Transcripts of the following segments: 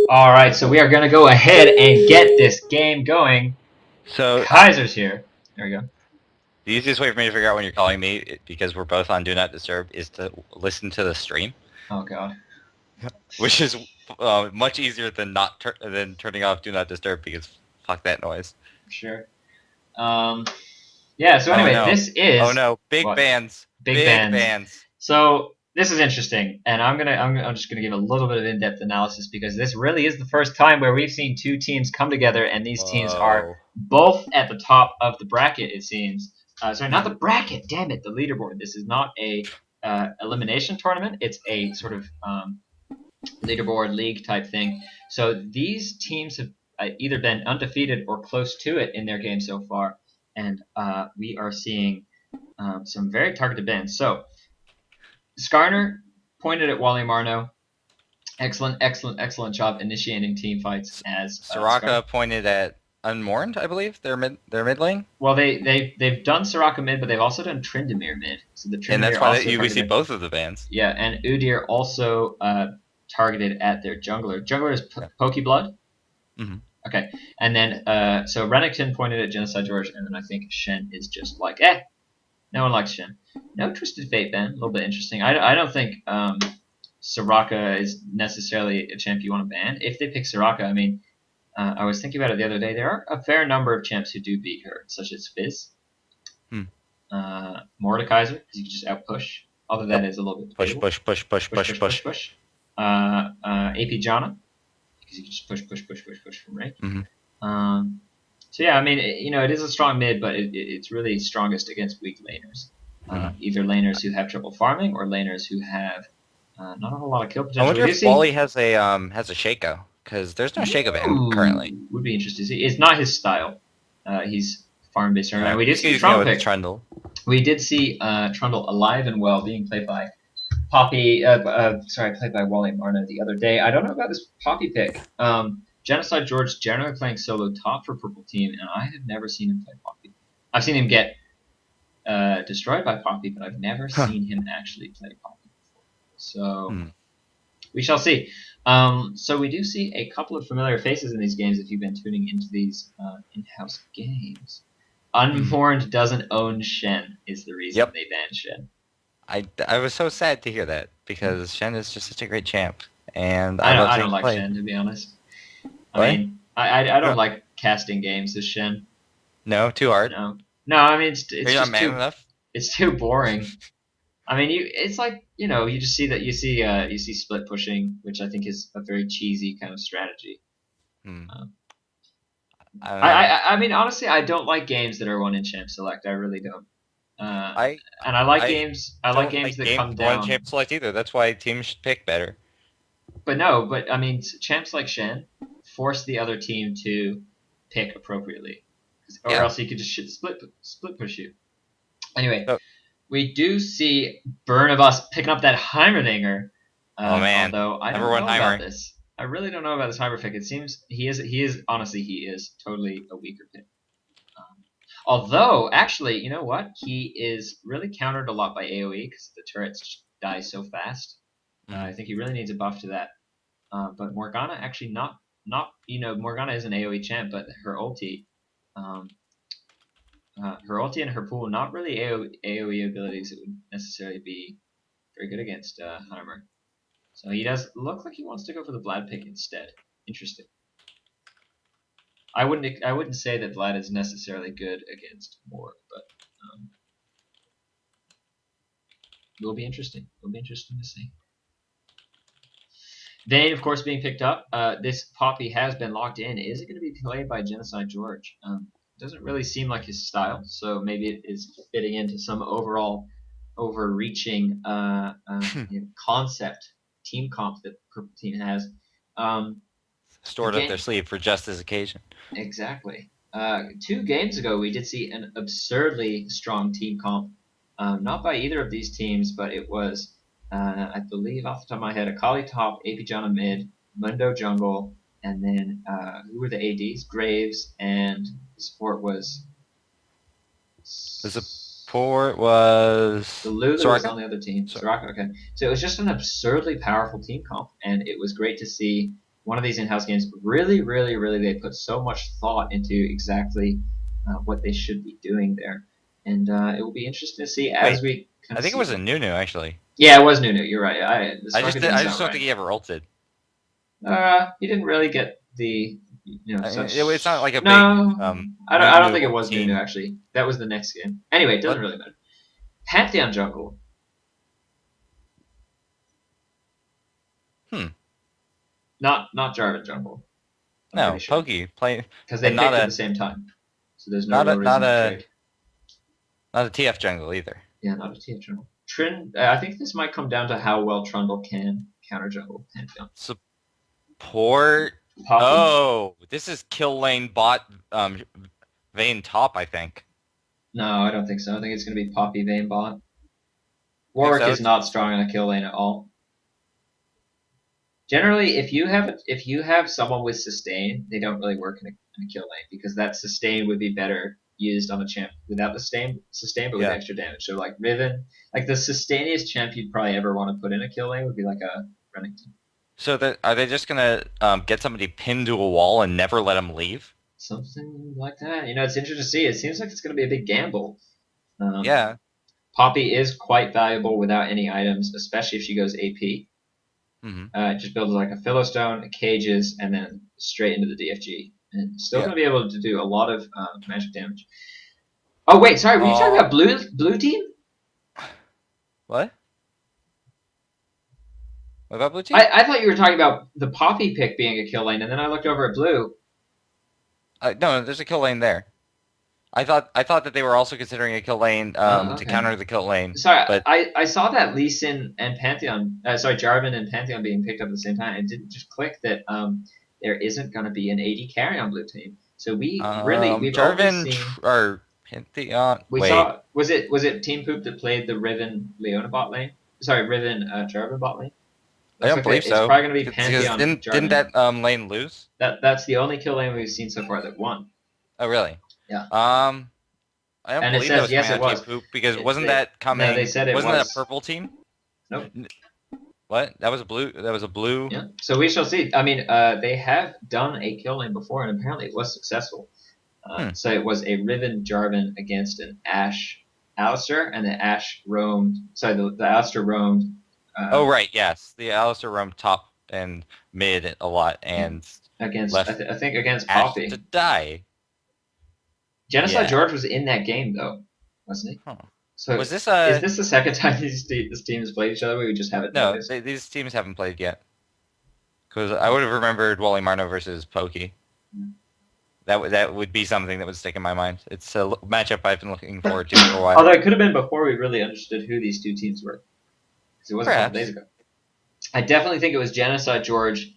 All right, so we are going to go ahead and get this game going. So Kaiser's here. There we go. the easiest way for me to figure out when you're calling me, because we're both on Do Not Disturb, is to listen to the stream, Oh god. which is much easier than than turning off Do Not Disturb, because fuck that noise. Sure. Yeah. So Oh anyway, no! this is Oh no! Big what bands! big Big bands. bands! So this is interesting, and I'm just gonna give a little bit of in-depth analysis because this really is the first time where we've seen two teams come together, and these teams are Whoa! both at the top of the bracket. It seems. Sorry, not the bracket. Damn it, the leaderboard. This is not a elimination tournament. It's a sort of leaderboard league type thing. So these teams have either been undefeated or close to it in their game so far, and we are seeing some very targeted bans. So Skarner pointed at Wally Marno. Excellent job initiating team fights as Soraka pointed at Unmourned, I believe. Their mid lane. Well, they've done Soraka mid, but they've also done Tryndamere mid. So the Tryndamere And that's why also we see both of the bands. Yeah, and Udyr also targeted at their jungler. Jungler is Pokeblood. Mm-hmm. Okay, and then so Renekton pointed at Genocide George, and then I think Shen is just like, no one likes Shen. No Twisted Fate then, a little bit interesting. I don't think Soraka is necessarily a champ you want to ban. If they pick Soraka, I mean, I was thinking about it the other day. There are a fair number of champs who do beat her, such as Fizz, Mordekaiser, because you can just outpush. Although that is a little bit push. AP Jana, because you can just push from right. Mm-hmm. So yeah, I mean, it is a strong mid, but it's really strongest against weak laners. Either laners who have triple farming or laners who have not a whole lot of kill potential. I wonder if Wally has a Shaco, because there's no Shaco ban currently. Would be interesting to see. It's not his style. He's farm based. Yeah, we did see Trundle. We did see Trundle alive and well, being played by Poppy. Played by Wally Marno the other day. I don't know about this Poppy pick. Genocide George generally playing solo top for Purple Team, and I have never seen him play Poppy. I've seen him get destroyed by Poppy, but I've never seen him actually play Poppy before. So we shall see. So we do see a couple of familiar faces in these games if you've been tuning into these in-house games. Unmourned doesn't own Shen is the reason they banned Shen. I was so sad to hear that, because Shen is just such a great champ, and I don't like Shen, to be honest. I mean, I don't like casting games as Shen. No, too hard. No. I mean, it's just man enough. It's too boring. I mean, it's like you just see that you see split pushing, which I think is a very cheesy kind of strategy. I mean, honestly, I don't like games that are one in champ select. I really don't. I like games. I like games that come down. One champ select either. That's why teams should pick better. But I mean, champs like Shen force the other team to pick appropriately, or else he could just split push you. Anyway, we do see Burn of Us picking up that Heimerdinger. Oh man! Although I don't know about this. I really don't know about this Heimer pick. It seems he is honestly totally a weaker pick. Although actually, you know what? He is really countered a lot by AOE because the turrets just die so fast. I think he really needs a buff to that. But Morgana actually not Morgana is an AOE champ, but her ulti and her pool not really AOE abilities that would necessarily be very good against Heimer. So he does look like he wants to go for the Vlad pick instead. Interesting. I wouldn't say that Vlad is necessarily good against Morg, but will be interesting. Will be interesting to see. Vayne, of course, being picked up. This Poppy has been locked in. Is it going to be played by Genocide George? Doesn't really seem like his style, so maybe it is fitting into some overall overreaching concept, team comp that Purple Team has. Stored up their sleeve for just this occasion. Exactly. 2 games ago, we did see an absurdly strong team comp. Not by either of these teams, but it was, I believe, off the top of my head, Akali top, AP Jana mid, Mundo jungle, and then who were the ADs? Graves, and the support was... The support was... The Lulu was on the other team. Soraka, okay. So it was just an absurdly powerful team comp, and it was great to see one of these in-house games, really, really, really, they put so much thought into exactly what they should be doing there, and it will be interesting to see as Wait, we kind I of think it see was a them. Nunu actually. Yeah, it was Nunu. You're right. The Sparker didn't I just sound don't right. think he ever ulted. He didn't really get the I mean, it's not such. like a big No, I don't Nunu think it ult was Nunu team. actually. That was the next game. Anyway, it doesn't What? really matter. Pantheon jungle. Hmm. Not Jarvan jungle. I'm pretty No, sure Pokey play, because but they picked at the same time, so there's no not real a not reason to a trade. not a TF jungle either. Yeah, not a TF jungle. Trin. I think this might come down to how well Trundle can counter jungle Pantheon. Support. Poppy. Oh, this is kill lane bot Vayne top, I think. No, I don't think so. I think it's going to be Poppy Vayne bot. Think Warwick so? is not strong in a kill lane at all. Generally, if you have someone with sustain, they don't really work in a kill lane because that sustain would be better used on a champ without the sustain but with Yeah. extra damage. So like Riven, like the sustainiest champ you'd probably ever want to put in a kill lane would be like a Renekton. So are they just gonna get somebody pinned to a wall and never let him leave? Something like that. It's interesting to see. It seems like it's going to be a big gamble. Yeah. Poppy is quite valuable without any items, especially if she goes AP. Mm-hmm. Just builds like a Philistone, cages, and then straight into the DFG. And still Yeah. going to be able to do a lot of magic damage. Oh, wait, sorry, were you talking about blue team? What? What about blue team? I thought you were talking about the Poppy pick being a kill lane, and then I looked over at blue. No, there's a kill lane there. I thought that they were also considering a kill lane Okay. to counter the kill lane. Sorry, but I saw that Lee Sin and Pantheon, Jarvan and Pantheon being picked up at the same time. It didn't just click that there isn't going to be an AD carry on blue team. So we've Jarvan only seen or Pantheon. saw was it Team Poop that played the Riven Leona bot lane? Sorry, Riven Jarvan bot lane. I don't believe so. It's probably going to be Pantheon. Didn't that lane lose? That's the only kill lane we've seen so far that won. Oh really? Yeah. I don't And it believe says, that was yes, coming it out was. of Team Poop because wasn't that coming? No, they said it wasn't was. that a purple team? Nope. What? That was a blue. That was a blue. Yeah. So we shall see. I mean, they have done a kill lane before, and apparently it was successful. So it was a Riven Jarvan against an Ashe Alistair, and the Ashe roamed. Sorry, the Alistair roamed. Oh right, yes, the Alistair roamed top and mid a lot, and against left I think against Ashe Poppy. to die. Genocide George was in that game though, wasn't he? Huh. So Was this is this the second time this team has played each other? We just haven't No, noticed. these teams haven't played yet. Because I would have remembered Wally Marno versus Pokey. That would be something that would stick in my mind. It's a matchup I've been looking forward to for a while. Although it could have been before we really understood who these two teams were, because it was a couple days ago. I definitely think it was Genocide George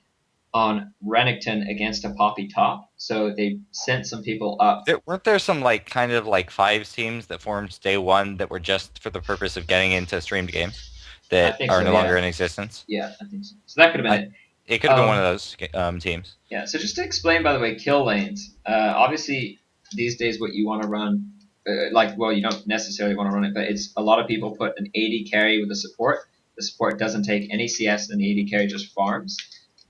on Renekton against a Poppy top. So they sent some people up. Weren't there some kind of fives teams that formed day one that were just for the purpose of getting into streamed games that are no longer in existence? Yeah, I think so. So that could have been it. It could have been one of those teams. Yeah, so just to explain, by the way, kill lanes. Obviously, these days what you want to run, you don't necessarily want to run it, but it's a lot of people put an AD carry with a support. The support doesn't take any CS, and the AD carry just farms.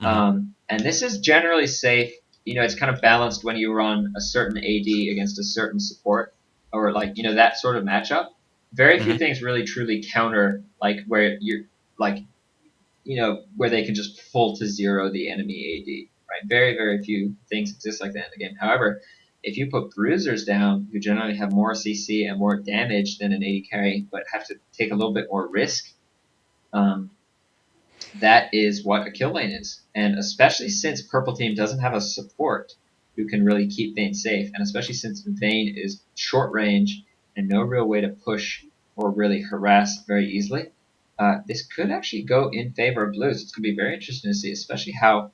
Mm-hmm. And this is generally safe. It's kind of balanced when you run a certain AD against a certain support, or that sort of matchup. Very few things really truly counter where you're where they can just full to zero the enemy AD. Right? Very, very few things exist like that in the game. However, if you put bruisers down, who generally have more CC and more damage than an AD carry, but have to take a little bit more risk, that is what a kill lane is. And especially since Purple Team doesn't have a support who can really keep Vayne safe, and especially since Vayne is short range and no real way to push or really harass very easily, this could actually go in favor of blues. It's going to be very interesting to see, especially how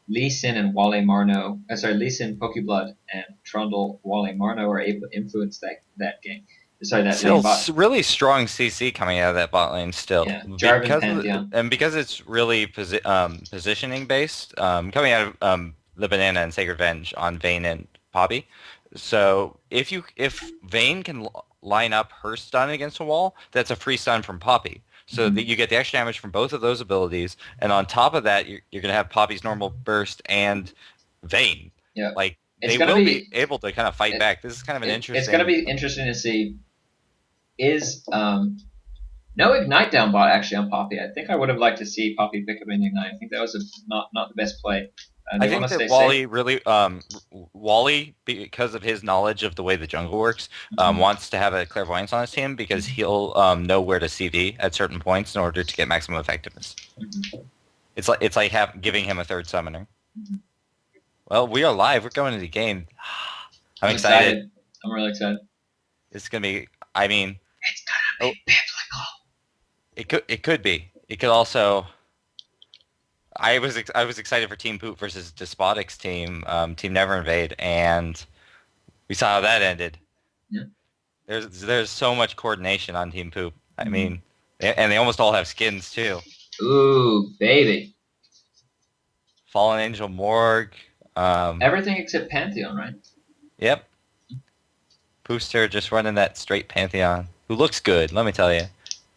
Lee Sin and Lee Sin, Pokeblood, and Trundle, Wale Marno are able to influence that game. Still really strong CC coming out of that bot lane still. Yeah, Jarvan, Pantheon. Because it's really positioning based, coming out of the Banana and Sacred Venge on Vayne and Poppy. So if Vayne can line up her stun against a wall, that's a free stun from Poppy. so that you get the extra damage from both of those abilities, and on top of that, you're going to have Poppy's normal burst and Vayne. Yeah. Like, It's they gonna will be be able to kind of fight it, back. This is kind of an it's gonna interesting. be interesting to see. Is no ignite down bot actually on Poppy. I think I would have liked to see Poppy pick up an ignite. I think that was not the best play. I They want think to that stay Wally safe. really, Wally, because of his knowledge of the way the jungle works, Mhm. wants to have a clairvoyance on his team because he'll know where to CV at certain points in order to get maximum effectiveness. Mhm. It's like giving him a third summoner. Mhm. Well, we are live. We're going into the game. I'm I'm excited. excited. I'm really excited. It's gonna be. I mean, It's gonna oh, be biblical. it could be. It could also. I was excited for Team Poop versus Despotic's team, Team Never Invade, and we saw how that ended. Yeah. There's so much coordination on Team Poop. I Mhm. mean, and they almost all have skins too. Ooh, baby. Fallen Angel Morg. Everything except Pantheon, right? Yep. Booster just running that straight Pantheon, who looks good. Let me tell you.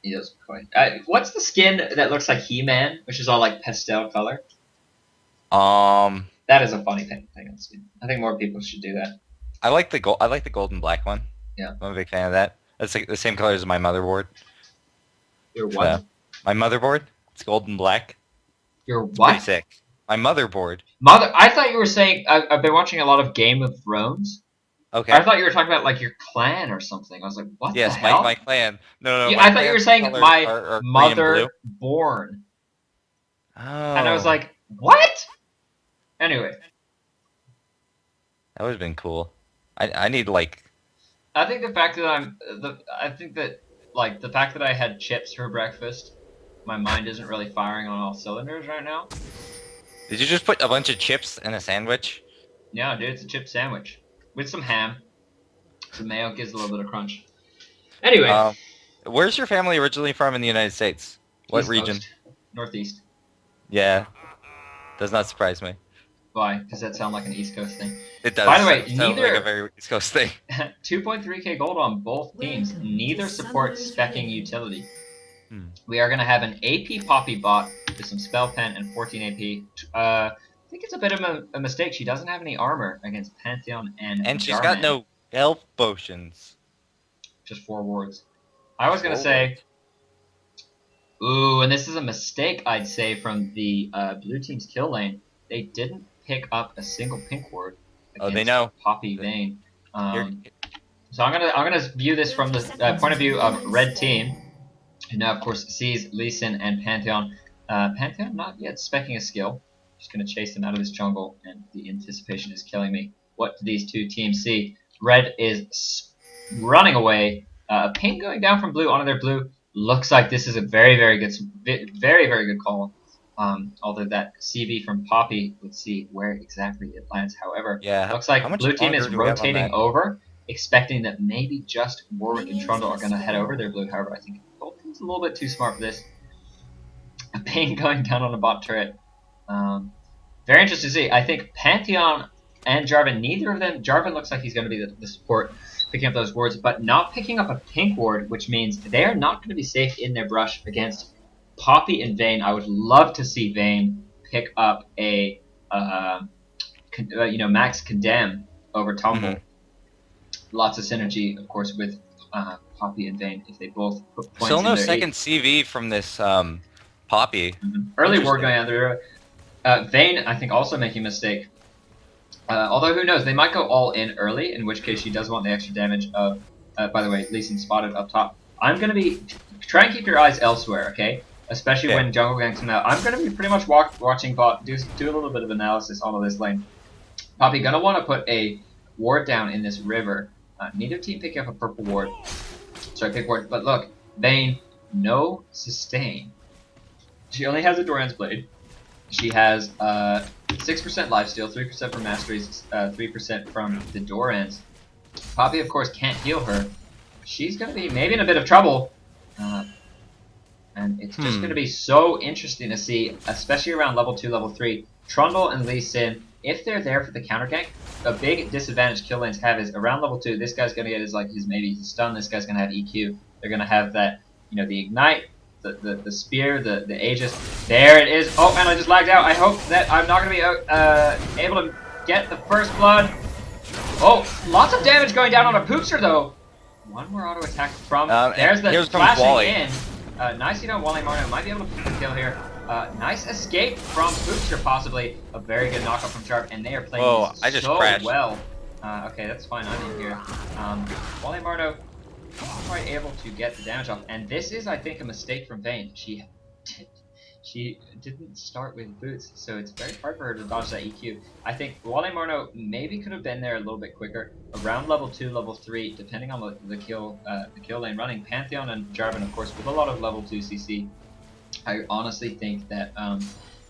He does quite. What's the skin that looks like He-Man, which is all like pastel color? That is a funny thing on skin. I think more people should do that. I like the gold. I like the gold and black one. Yeah. I'm a big fan of that. That's like the same color as my motherboard. Your what? So, my motherboard. It's gold and black. Your It's pretty what? sick. My motherboard. Mother. I thought you were saying. I've been watching a lot of Game of Thrones. Okay. I thought you were talking about like your clan or something. I was like, what Yes, the hell? my clan. No. Yeah, My I thought you were clan's saying colors my are green and blue. mother born, Oh. and I was like, what? Anyway, that would have been cool. I need like. I think the fact that I think that like the fact that I had chips for breakfast, my mind isn't really firing on all cylinders right now. Did you just put a bunch of chips in a sandwich? Yeah, dude, it's a chip sandwich with some ham. Some mayo gives a little bit of crunch. Anyway, Where's your family originally from in the United States? What East region? Coast, Northeast. Yeah, does not surprise me. Why? Does that sound like an East Coast thing? It does. By the way, sound neither like a very East Coast thing. 2.3k gold on both teams. Welcome Neither to support Summer's specking River. utility. Hmm. We are going to have an AP Poppy bot with some spell pen and 14 AP. I think it's a bit of a mistake. She doesn't have any armor against Pantheon and she's got Jarman. no health potions. Just 4 wards. I was going to say... Ooh, and this is a mistake, I'd say, from the blue team's kill lane. They didn't pick up a single pink ward Oh, against they know. Poppy Vayne. Here- So I'm gonna view this from the point of view of red team, who now of course sees Lee Sin and Pantheon. Pantheon not yet specking a skill. Just gonna chase them out of this jungle, and the anticipation is killing me. What do these two teams see? Red is running away. Pink going down from blue onto their blue. Looks like this is a very very good call. Although that CV from Poppy, let's see where exactly it lands. However, Yeah. looks like how much blue team is longer do we have on rotating that? over, expecting that maybe just Warwick and Trundle are going to head over their blue. However, I think both teams a little bit too smart for this. A Pain going down on a bot turret. Very interesting to see. I think Pantheon and Jarvan, neither of them. Jarvan looks like he's going to be the support, picking up those wards, but not picking up a pink ward, which means they are not going to be safe in their brush against Poppy and Vayne. I would love to see Vayne pick up a max condemn over Tumble. Mm-hmm. Lots of synergy, of course, with Poppy and Vayne if they both put points Still in no their second CV from this Poppy. early ward going out there. Vayne, I think, also making a mistake. Although, who knows? They might go all in early, in which case she does want the extra damage of... by the way, Lee Sin spotted up top. I'm going to be... Try and keep your eyes elsewhere, okay? Especially when jungle ganks come out. I'm going to be pretty much watching bot, do a little bit of analysis on this lane. Poppy going to want to put a ward down in this river. Neither team picking up a purple ward. Sorry, pick ward. But look, Vayne, no sustain. She only has a Doran's Blade. She has 6% lifesteal, 3% from masteries, 3% from the Dorans. Poppy, of course, can't heal her. She's going to be maybe in a bit of trouble. And it's just going to be so interesting to see, especially around level 2, level 3. Trundle and Lee Sin, if they're there for the counter gank, a big disadvantage kill lanes have is around level 2, this guy's going to get his stun, this guy's going to have EQ. They're going to have that, the ignite, the spear, the Aegis. There it is. Oh, and I just lagged out. I hope that I'm not going to be able to get the first blood. Oh, lots of damage going down on a Poopster, though. One more auto attack from... there's the flashing in. Nicely done, Wally Marno might be able to pick the kill here. Nice escape from Poopster, possibly. A very good knockup from Sharp, and they are playing so well. Okay, that's fine. I'm in here. Wally Marno not quite able to get the damage off, and this is, I think, a mistake from Vayne. She didn't start with boots, so it's very hard for her to dodge that EQ. I think Wally Marno maybe could have been there a little bit quicker, around level 2, level 3, depending on the kill lane running. Pantheon and Jarvan, of course, with a lot of level 2 CC. I honestly think that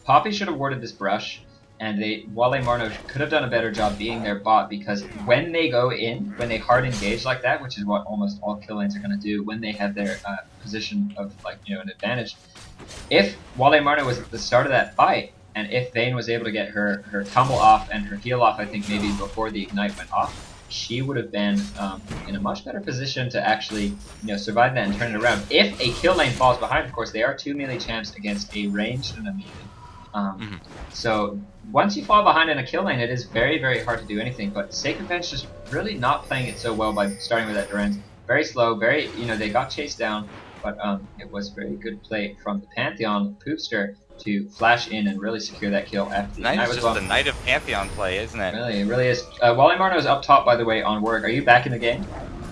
Poppy should have warded this brush, and Wally Marno could have done a better job being their bot, because when they go in, when they hard engage like that, which is what almost all kill lanes are going to do when they have their position of an advantage. If Wally Marno was at the start of that fight, and if Vayne was able to get her tumble off and her heal off, I think maybe before the ignite went off, she would have been in a much better position to actually survive that and turn it around. If a kill lane falls behind, of course, they are 2 melee champs against a ranged and a melee. So once you fall behind in a kill lane, it is very, very hard to do anything. But Sacred Bench just really not playing it so well by starting with that Durance. Very slow, very, they got chased down, but it was very good play from the Pantheon Poopster to flash in and really secure that kill after the Night was just the Knight of Pantheon play, isn't it? Really, it really is. Wally Marno is up top, by the way, on work. Are you back in the game?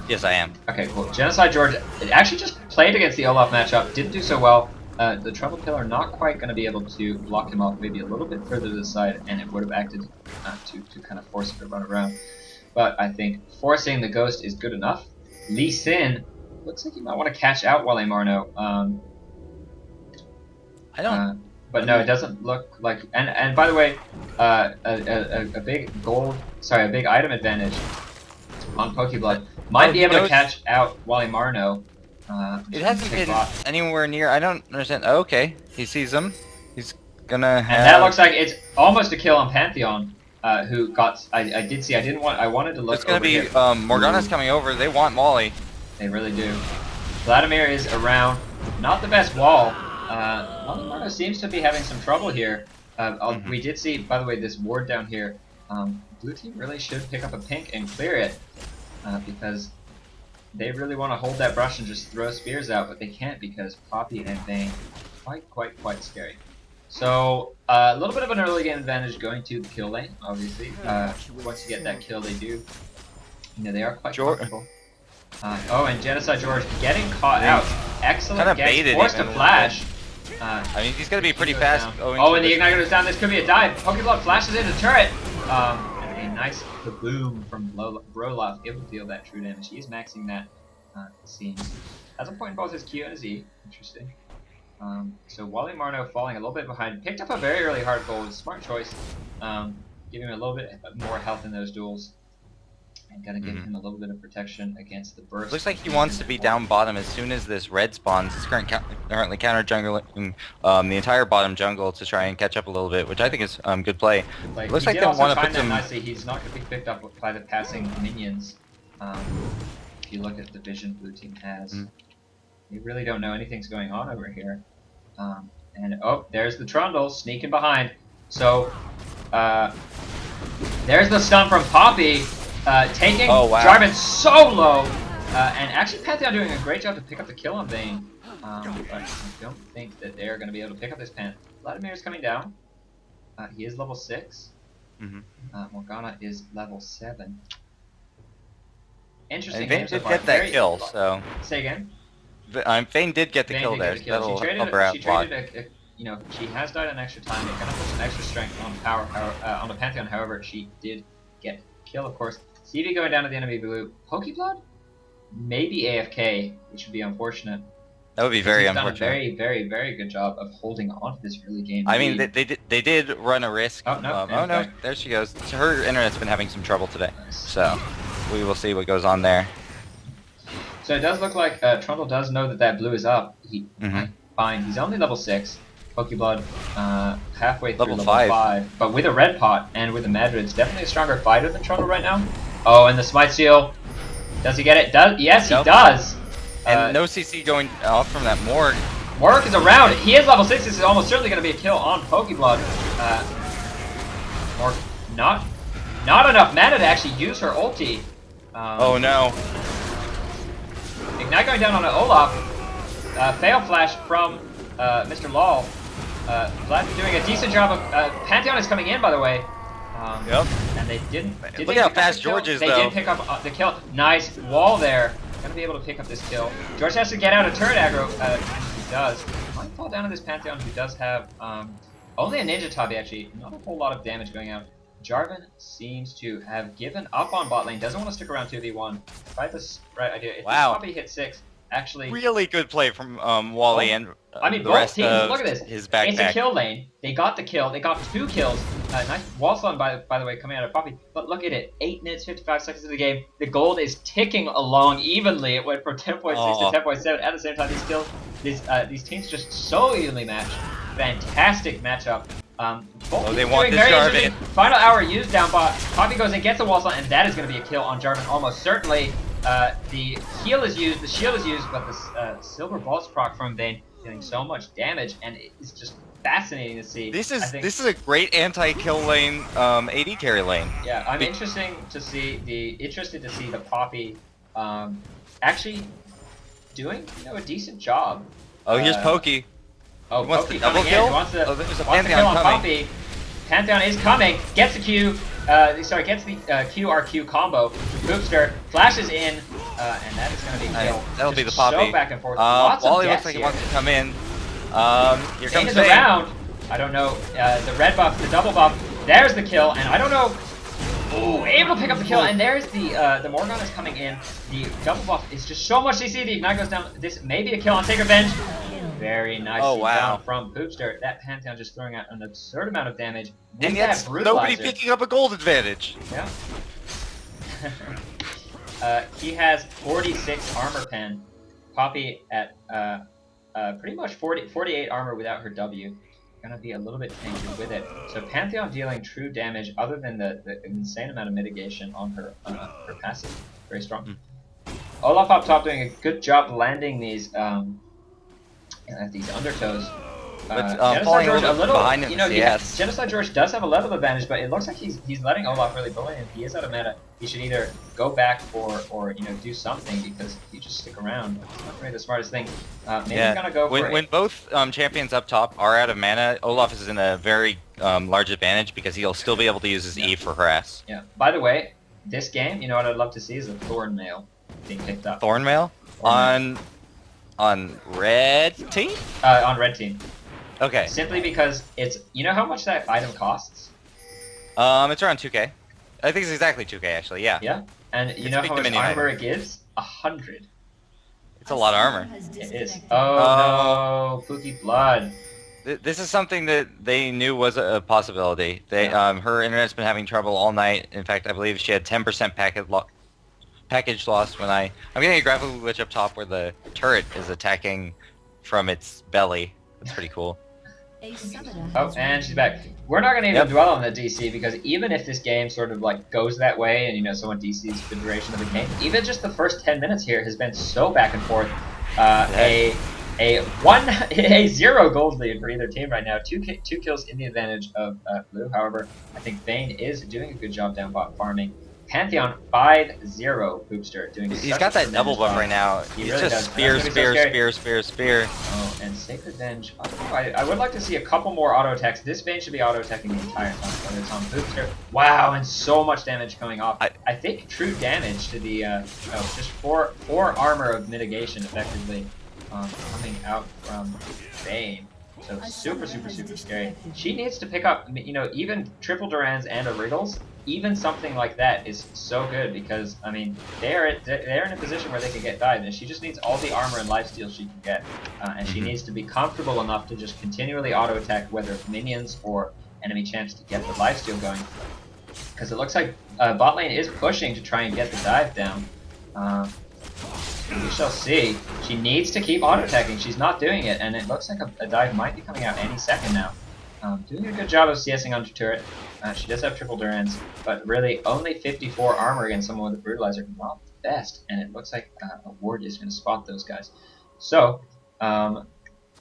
Yes, I am. Okay, cool. Genocide George actually just played against the Olaf matchup, didn't do so well. The Trouble Pillar not quite going to be able to block him off, maybe a little bit further to the side, and it would have acted to kind of force him to run around. But I think forcing the Ghost is good enough. Lee Sin looks like you might want to catch out Wally Marno. I don't... but no, it doesn't look like... And by the way, a big a big item advantage on Pokeblood might be able to catch out Wally Marno. It hasn't been anywhere near. I don't understand. Oh, okay, he sees him. He's gonna have... And that looks like it's almost a kill on Pantheon, who got... I did see. I wanted to look. It's gonna be Morgana's coming over. They want Molly. They really do. Vladimir is around. Not the best wall. Wally Marno seems to be having some trouble here. We did see, by the way, this ward down here. Blue team really should pick up a pink and clear it, because they really want to hold that brush and just throw spears out, but they can't because Poppy and Vayne quite scary. So a little bit of an early game advantage going to the kill lane, obviously. Once you get that kill, they do. They are quite comfortable. Oh, and Genocide George getting caught out. Excellent get. Forced to flash. I mean, he's gonna be pretty fast. Oh, and the igniter goes down. This could be a dive. Pokeblood flashes into turret. And a nice kaboom from Broloff, able to deal that true damage. He's maxing that scene. Has a point in both his Q and his E. Interesting. So Wally Marno falling a little bit behind. Picked up a very early hard gold. Smart choice. Giving him a little bit more health in those duels. And gonna give him a little bit of protection against the burst. Looks like he wants to be down bottom as soon as this red spawns. He's currently counter jungling the entire bottom jungle to try and catch up a little bit, which I think is good play. Looks like they want to put some... nicely. He's not going to be picked up by the passing minions. If you look at the vision blue team has, you really don't know anything's going on over here. And oh, there's the Trundle sneaking behind. So there's the stun from Poppy. Taking Jarvan so low, and actually Pantheon doing a great job to pick up the kill on Vayne, but I don't think that they're going to be able to pick up this Pan. Vladimir is coming down. He is level 6. Morgana is level 7. Interesting. Vayne did get that kill, so... Say again? Vayne did get the kill there, so that'll help her out a lot. She has died an extra time. They're going to put some extra strength on on the Pantheon, however, she did get kill, of course. CV going down to the enemy blue. Pokeblood? Maybe AFK, which would be unfortunate. That would be very unfortunate. He's done a very, very good job of holding on to this early game. I mean, they did run a risk. Oh, no. Oh, no. There she goes. Her internet's been having some trouble today. So, we will see what goes on there. So, it does look like Trundle does know that blue is up. Fine. He's only level 6. Pokeblood halfway through level 5. But with a red pot and with a Madrid, it's definitely a stronger fighter than Trundle right now. Oh, and the Smite Seal. Does he get it? Yes, he does. And no CC going off from that Morg. Work is around it. He is level 6. This is almost certainly going to be a kill on Pokeblood. Or not enough mana to actually use her ulti. Oh no. Ignite going down on an Olaf. Fail flash from Mr. Lol. Vlad doing a decent job of... Pantheon is coming in, by the way. Yep. And they didn't Look how fast George is, though. They did pick up the kill. Nice wall there. Gonna be able to pick up this kill. George has to get out of turret aggro. And he does. Might fall down to this Pantheon, who does have only a Ninja Tabi, actually. Not a whole lot of damage going out. Jarvan seems to have given up on bot lane. Doesn't want to stick around 2v1. Despite this right idea. If this Tabi hit 6, actually... Really good play from Wally and I mean, the both rest teams, of look at this. his backpack. It's a kill lane. They got the kill. They got 2 kills. Nice wall stun, by the way, coming out of Poppy. But look at it. 8 minutes, 55 seconds of the game. The gold is ticking along evenly. It went from 10.6 to 10.7. At the same time, these teams just so evenly matched. Fantastic matchup. Both they want this Jarvan. Final hour used down bot. Poppy goes in, gets a wall stun, and that is going to be a kill on Jarvan almost certainly. The heal is used, the shield is used, but the silver bolts proc from Vayne doing so much damage, and it's just fascinating to see. This is a great anti-kill lane, AD carry lane. Yeah, I'm interested to see the Poppy actually doing a decent job. Oh, here's Pokey. Oh, he wants Pokey the double coming kill? in. Wants the Pantheon kill on coming. Poppy. Pantheon is coming. Gets the Q. Gets the QRQ combo. Boopster flashes in, and that is going to be a kill. That'll be the Just Poppy. So back and forth. Lots Wally of looks deaths like he here. wants to come in. Here Vayne comes is Vayne. around. I don't know. The red buff, the double buff. There's the kill, and I don't know. Ooh, able to pick up the kill, and there's the Morgan is coming in. The double buff is just so much CC. The ignite goes down. This may be a kill on Sacred Venge. Very nice down from Poopster. That Pantheon just throwing out an absurd amount of damage. And yet nobody picking up a gold advantage. Yeah. He has 46 armor pen. Poppy at pretty much 48 armor without her W. Gonna be a little bit tainted with it. So Pantheon dealing true damage other than the insane amount of mitigation on her passive. Very strong. Olaf up top doing a good job landing these undertows. Falling a little behind him. Yes. Genocide George does have a level advantage, but it looks like he's letting Olaf really bully him. He is out of meta. He should either go back or do something, because if you just stick around, it's not really the smartest thing. Maybe he's gonna go for when both champions up top are out of mana, Olaf is in a very large advantage because he'll still be able to use his E for harass. Yeah. By the way, this game, you know what I'd love to see is a Thorn Mail being picked up. Thorn Mail on red team. On red team. Okay. Simply because it's, you know how much that item costs? It's around 2K. I think it's exactly 2K actually. Yeah. Yeah. And you know how much armor it gives? 100. It's a lot of armor. It is. Oh no, Pookie Blood. This is something that they knew was a possibility. They her internet's been having trouble all night. In fact, I believe she had 10% package loss when I'm getting a graphical glitch up top where the turret is attacking from its belly. That's pretty cool. Oh, and she's back. We're not going to even dwell on the DC, because even if this game sort of like goes that way and someone DCs the duration of the game, even just the first 10 minutes here has been so back and forth. A 0 gold lead for either team right now. Two kills in the advantage of Blue. However, I think Vayne is doing a good job down bot farming. Pantheon 5-0 Poopster doing. He's got that double buff right now. He's really just spear. Oh, and Sacred Venge. I would like to see a couple more auto attacks. This Vayne should be auto attacking the entire time, whether it's on Poopster. Wow, and so much damage coming off. I think true damage to the just four armor of mitigation effectively coming out from Vayne. So super scary. She needs to pick up, even triple Durans and a Wriggles. Even something like that is so good, because I mean they're in a position where they can get dived, and she just needs all the armor and lifesteal she can get, and she needs to be comfortable enough to just continually auto attack, whether it's minions or enemy champs, to get the lifesteal going. Because it looks like bot lane is pushing to try and get the dive down. We shall see. She needs to keep auto attacking. She's not doing it, and it looks like a dive might be coming out any second now. Doing a good job of CSing onto turret. She does have triple Durans, but really only 54 armor against someone with a Brutalizer. Not the best, and it looks like a ward is going to spot those guys. So,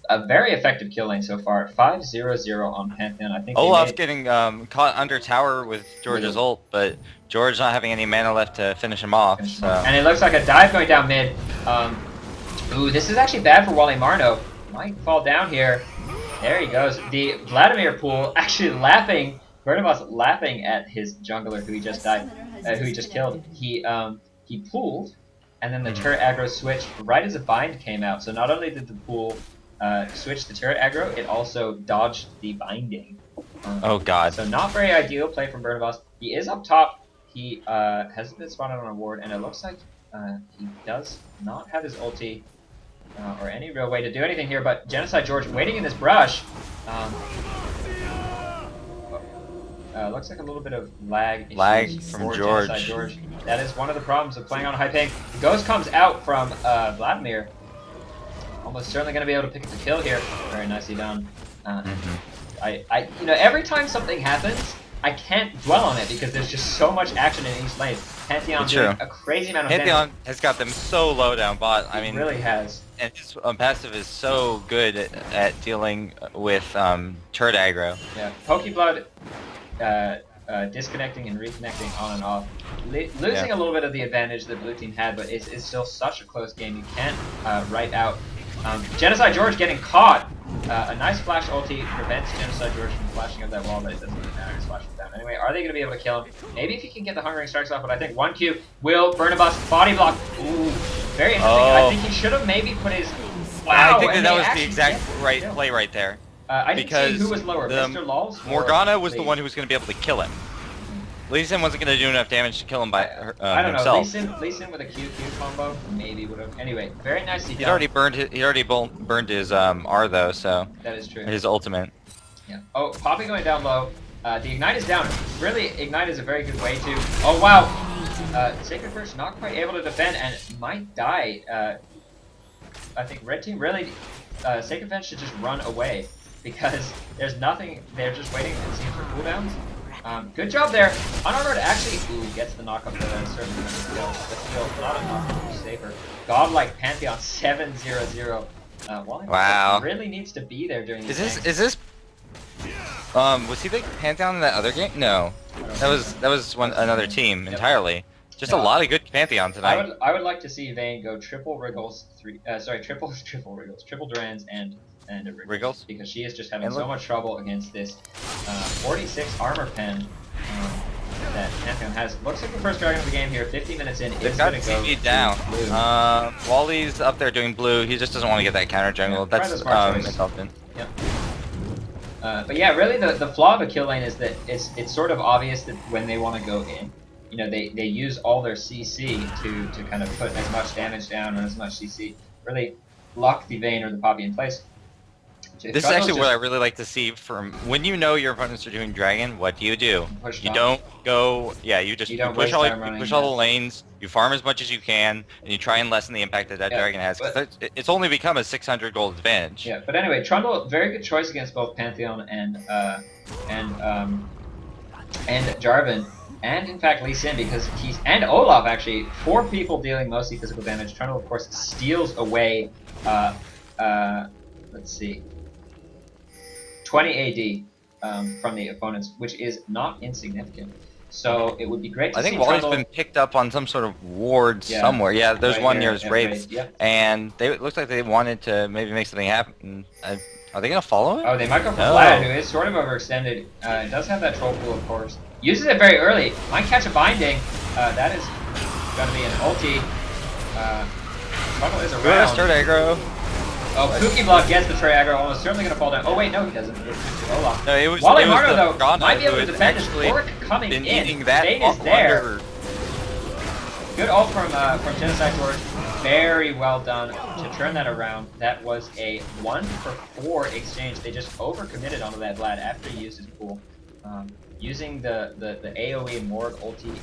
a very effective kill lane so far. 5-0-0 on Pantheon. I think Olaf's they getting caught under tower with George's ult, but George not having any mana left to finish him off. And it looks like a dive going down mid. Ooh, this is actually bad for Wally Marno. Might fall down here. There he goes. The Vladimir pool actually laughing. Bernabas laughing at his jungler who he just died, who he just killed. He pooled, and then the turret aggro switched right as a bind came out. So not only did the pool switch the turret aggro, it also dodged the binding. Oh god. So not very ideal play from Bernabas. He is up top. He hasn't been spotted on a ward, and it looks like he does not have his ulti or any real way to do anything here. But Genocide George waiting in this brush. Looks like a little bit of lag from George. Genocide George. That is one of the problems of playing on high ping. The ghost comes out from Vladimir. Almost certainly going to be able to pick up the kill here. Very nicely done. You know, every time something happens, I can't dwell on it because there's just so much action in each lane. Pantheon doing a crazy amount of damage. Pantheon has got them so low down bot. I mean, really has. And his passive is so good at dealing with turret aggro. Yeah, Pokeblood disconnecting and reconnecting on and off. Losing a little bit of the advantage that blue team had, but it's still such a close game. You can't write out. Genocide George getting caught. A nice flash ulti prevents Genocide George from flashing up that wall, but it doesn't really matter. He's flashing down. Anyway, are they going to be able to kill him? Maybe if he can get the Hungering Strikes off, but I think 1Q will Bernabas body block. Ooh, very interesting. I think he should have maybe put his... Wow, I think that was the exact right play right there. I didn't see who was lower, Mr. Lols? Morgana was the one who was going to be able to kill him. Lee Sin wasn't going to do enough damage to kill him by I don't himself. know. Lee Sin with a QQ combo maybe would have. Anyway, very nicely done. He'd already burned his R though, so that is true. His ultimate. Yeah. Oh, Poppy going down low. The Ignite is down. Really, Ignite is a very good way to. Oh wow. Sacred First not quite able to defend and might die. I think Red Team really. Sacred Fence should just run away because there's nothing. They're just waiting it seems for cooldowns. Good job there. Unarmored actually gets the knockup there. That's certainly going to kill. But still, not a knockup. Safer. Godlike Pantheon 7-0-0. Wow. Really needs to be there during these games. Is this? Was he the Pantheon in that other game? No. That was another team entirely. Just a lot of good Pantheon tonight. I would like to see Vayne go triple Wriggles, triple Wriggles, triple Durans and a Wriggles because she is just having so much trouble against this 46 armor pen that Pantheon has. Looks like the first dragon of the game here. 50 minutes in. They've got TV down. Wally's up there doing blue. He just doesn't want to get that counter jungle. Yeah, that's intelligent. Yep. But yeah, really the flaw of a kill lane is that it's sort of obvious that when they want to go in, you know, they use all their CC to kind of put as much damage down and as much CC. Really lock the Vayne or the Poppy in place. This is actually what I really like to see from when you know your opponents are doing dragon. What do? You don't go. Yeah, you just push all the lanes. You farm as much as you can, and you try and lessen the impact that dragon has. Cause it's only become a 600 gold advantage. Yeah, but anyway, Trundle very good choice against both Pantheon and Jarvan. And in fact, Lee Sin because and Olaf actually 4 people dealing mostly physical damage. Trundle of course steals away. Let's see. 20 AD from the opponents, which is not insignificant. So it would be great to see. I think Wally's been picked up on some sort of ward somewhere. Yeah, there's one near his Wraiths, and it looks like they wanted to maybe make something happen. Are they gonna follow him? Oh, they might go for Vlad, who is sort of overextended. It does have that troll pool, of course. Uses it very early. Might catch a binding. That is gonna be an ulti. Trundle is around. Start aggro. Oh, Pookie Block gets the Trey aggro, almost certainly going to fall down. Oh wait, no he doesn't. Olaf. No, it was Wally Marno though, Ghana might be able to defend his Orc coming in. Vayne is there. Good ult from Genocide George. Very well done to turn that around. That was a 1-for-4 exchange. They just overcommitted onto that Vlad after he used his pool. using the AoE and Morg ulti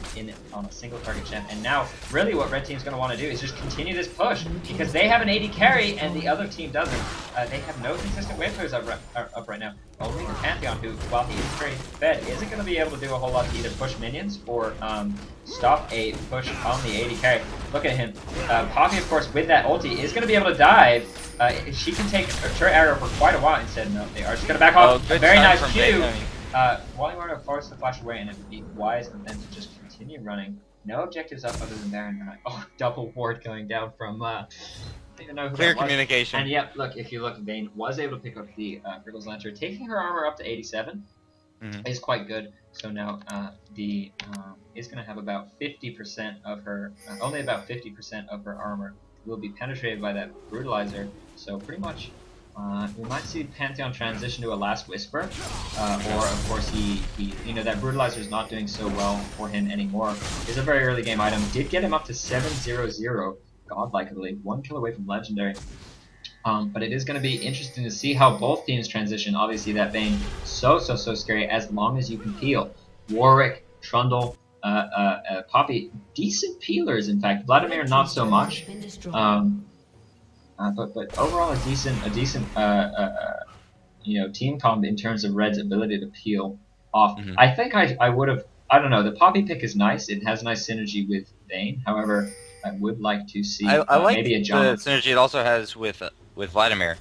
on a single target champ. And now, really what red team's going to want to do is just continue this push, because they have an AD carry and the other team doesn't. They have no consistent wave players up right now. Only the Pantheon, who, while he is very fed, isn't going to be able to do a whole lot to either push minions or stop a push on the AD carry. Look at him. Poppy, of course, with that ulti, is going to be able to dive. She can take a turret arrow for quite a while. Instead, no, they are just going to back off. Very nice Q. Wally Marno forced to flash away, and it would be wise of them to just continue running. No objectives up other than Baron. Oh, double ward going down from, I don't even know who Clear that was. communication. And yep, look, if you look, Vayne was able to pick up the Griggles Lancer, taking her armor up to 87 is quite good. So now is going to have about 50% of her, only about 50% of her armor will be penetrated by that Brutalizer. So pretty much, we might see Pantheon transition to a Last Whisper, or of course that Brutalizer is not doing so well for him anymore. It's a very early game item. Did get him up to 700, godlike I believe, 1 kill away from Legendary. But it is going to be interesting to see how both teams transition. Obviously that Vayne, so scary as long as you can peel. Warwick, Trundle, Poppy, decent peelers in fact. Vladimir not so much. But overall a decent team comp in terms of Red's ability to peel off. I think I would have, I don't know, the Poppy pick is nice. It has nice synergy with Vayne. However, I would like to see I like maybe a the John. synergy it also has with Vladimir.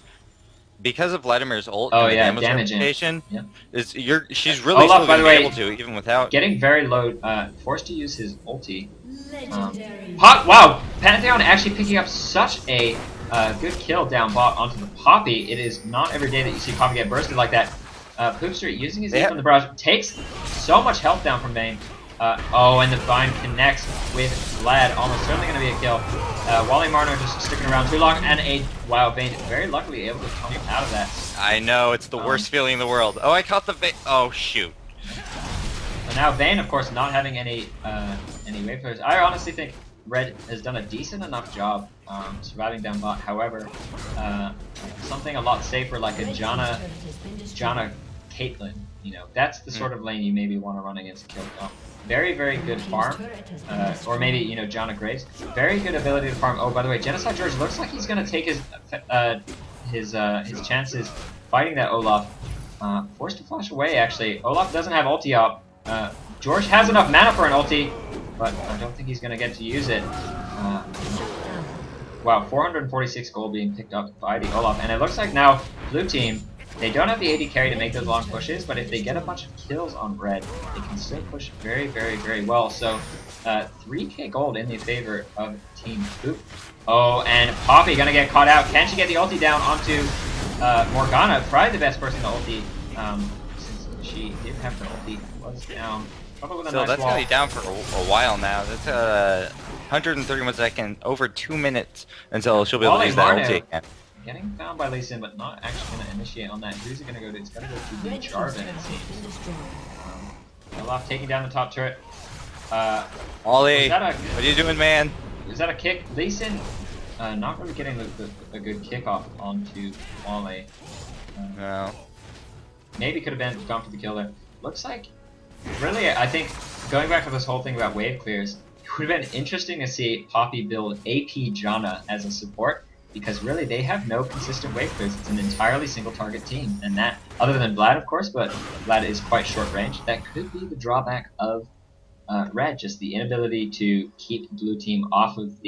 Because of Vladimir's ult, Oh and the yeah, damage damaging. reputation, Yeah. she's really Olaf, still by going the to be way, able to, even without. Getting very low, forced to use his ulti. Wow, Pantheon actually picking up such a good kill down bot onto the Poppy. It is not every day that you see Poppy get bursted like that. Poopster using his E from the barrage takes so much health down from Vayne. And the Vine connects with Vlad, almost certainly going to be a kill. Wally Marno just sticking around too long, and Vayne very luckily able to come out of that. I know, it's the worst feeling in the world. Oh, I caught the Vayne. Oh, shoot. So now Vayne, of course, not having any wave players. I honestly think Red has done a decent enough job surviving down bot. However, something a lot safer like a Janna Caitlyn, that's the sort of lane you maybe want to run against Kill. Very good farm, or maybe Janna Graves. Very good ability to farm. Oh, by the way, Genocide George looks like he's gonna take his chances fighting that Olaf. Forced to flash away. Actually, Olaf doesn't have ulti up. George has enough mana for an ulti, but I don't think he's gonna get to use it. Wow, 446 gold being picked up by the Olaf, and it looks like now blue team. They don't have the AD carry to make those long pushes, but if they get a bunch of kills on red, they can still push very well. So, 3k gold in the favor of Team Poop. Oh, and Poppy gonna get caught out. Can she get the ulti down onto Morgana? Probably the best person to ulti, since she did have her ulti. Was down. Probably with a nice that's wall. gonna be down for a while now. That's 131 seconds, over 2 minutes until she'll be able to use that ulti again. Getting found by Lee Sin, but not actually going to initiate on that. Who's it going to go to? It's going to go to the Jarvan, it seems. Olaf taking down the top turret. Ollie, what are you doing, man? Is that a kick? Lee Sin not really getting a good kickoff onto Wally. No. Maybe could have gone for the kill there. Looks like, really, I think, going back to this whole thing about wave clears, it would have been interesting to see Poppy build AP Janna as a support. Because really, they have no consistent wave clears. It's an entirely single target team, and that, other than Vlad, of course, but Vlad is quite short range. That could be the drawback of Red, just the inability to keep blue team off of